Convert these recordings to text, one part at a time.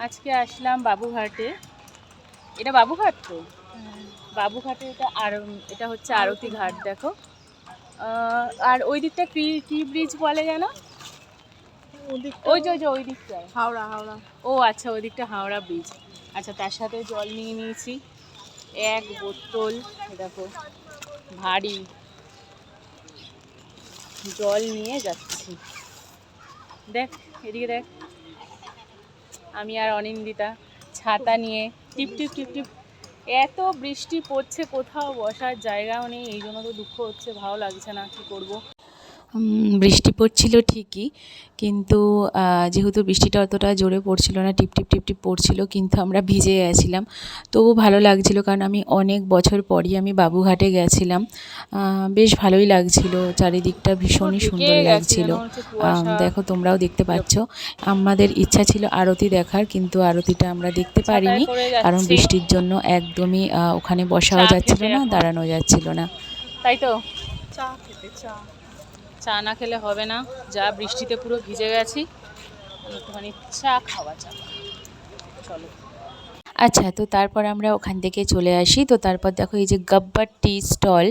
আজকে আসলাম বাবুঘাটে। এটা বাবুঘাট তো? বাবুঘাটে এটা হচ্ছে আরতি ঘাট। দেখো আর ওই দিকটা কি ব্রিজ বলে যেন? ওই যে ওই দিকটায় হাওড়া। ও আচ্ছা, ওই দিকটা হাওড়া ব্রিজ। আচ্ছা, তার সাথে জল নিয়ে নিয়েছি এক বোতল। দেখো ভারী জল নিয়ে যাচ্ছি। দেখ এদিকে দেখ, আমি আর অনিন্দিতা ছাতা নিয়ে টিপ টিপ টিপ টিপ। এত বৃষ্টি পড়ছে, কোথাও বসার জায়গাও নেই, এই জন্য তো দুঃখ হচ্ছে, ভালো লাগছে না, কি করব। বৃষ্টি পড়ছিল ঠিকই, কিন্তু যেহেতু বৃষ্টিটা অতটা জোরে পড়ছিল না, টিপ টিপ টিপ টিপ পড়ছিল, কিন্তু আমরা ভিজে গেছিলাম। তবু ভালো লাগছিল, কারণ আমি অনেক বছর পরই আমি বাবুঘাটে গেছিলাম। বেশ ভালোই লাগছিল, চারিদিকটা ভীষণই সুন্দর লাগছিল। দেখো তোমরাও দেখতে পাচ্ছ। আমাদের ইচ্ছা ছিল আরতি দেখার, কিন্তু আরতিটা আমরা দেখতে পারিনি, কারণ বৃষ্টির জন্য একদমই ওখানে বসাও যাচ্ছিল না, দাঁড়ানো যাচ্ছিল না। তাই তো, চা না খেলে হবে না, যা বৃষ্টিতে পুরো ভিজে গেছি, একটুখানি চা খাওয়া যাবে। চলো। আচ্ছা, তো তারপর আমরা ওখান থেকে চলে আসি। তো তারপর দেখো এই যে গব্বর টি স্টল,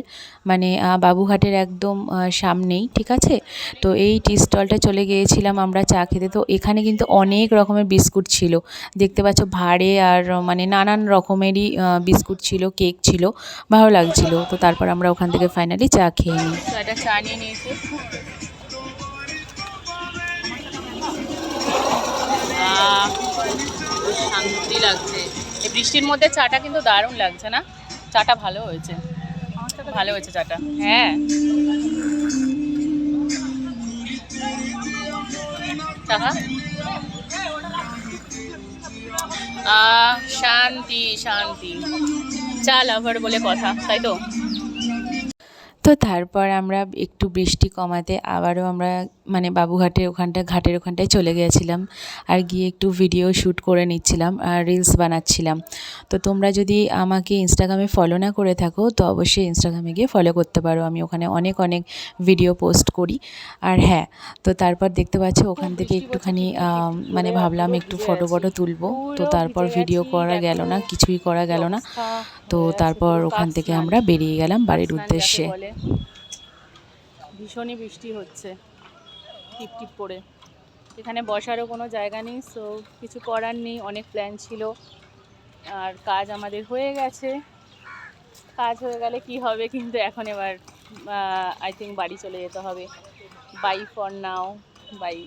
মানে বাবুঘাটের একদম সামনেই, ঠিক আছে। তো এই টি স্টলটা চলে গিয়েছিলাম আমরা চা খেতে। তো এখানে কিন্তু অনেক রকমের বিস্কুট ছিল, দেখতে পাচ্ছ, ভাঁড়ে আর মানে নানান রকমেরই বিস্কুট ছিল, কেক ছিল, ভালো লাগছিল। তো তারপর আমরা ওখান থেকে ফাইনালি চা খেয়ে নিই। তো একটা চা নিয়ে নিয়েছি। শান্তি লাগছে, এই বৃষ্টির মধ্যে চাটা কিন্তু দারুণ লাগছে না? চাটা ভালো হয়েছে, ভালো হয়েছে চাটা। হ্যাঁ, শান্তি শান্তি, চা লাভার বলে কথা, তাই তো। তো তারপর আমরা একটু বৃষ্টি কমাতে আবারও আমরা মানে বাবুঘাটের ঘাটের ওখানটায় চলে গিয়েছিলাম, আর গিয়ে একটু ভিডিও শ্যুট করে নিচ্ছিলাম আর রিলস বানাচ্ছিলাম। তো তোমরা যদি আমাকে ইনস্টাগ্রামে ফলো না করে থাকো, তো অবশ্যই ইনস্টাগ্রামে গিয়ে ফলো করতে পারো, আমি ওখানে অনেক ভিডিও পোস্ট করি। আর হ্যাঁ, তো তারপর দেখতে পাচ্ছ ওখান থেকে একটুখানি মানে ভাবলাম একটু ফটো তুলবো। তো তারপর ভিডিও করা গেল না, কিছুই করা গেল না। তো তারপর ওখান থেকে আমরা বেরিয়ে গেলাম বাড়ির উদ্দেশ্যে। ভীষণই বৃষ্টি হচ্ছে, টিপ টিপ পড়ে। এখানে বসারও কোনো জায়গা নেই, সো কিছু করার নেই। অনেক প্ল্যান ছিল, আর কাজ আমাদের হয়ে গেছে। কাজ হয়ে গেলে কি হবে, কিন্তু এখন এবার আই থিঙ্ক বাড়ি চলে যেতে হবে। Bye for now, by.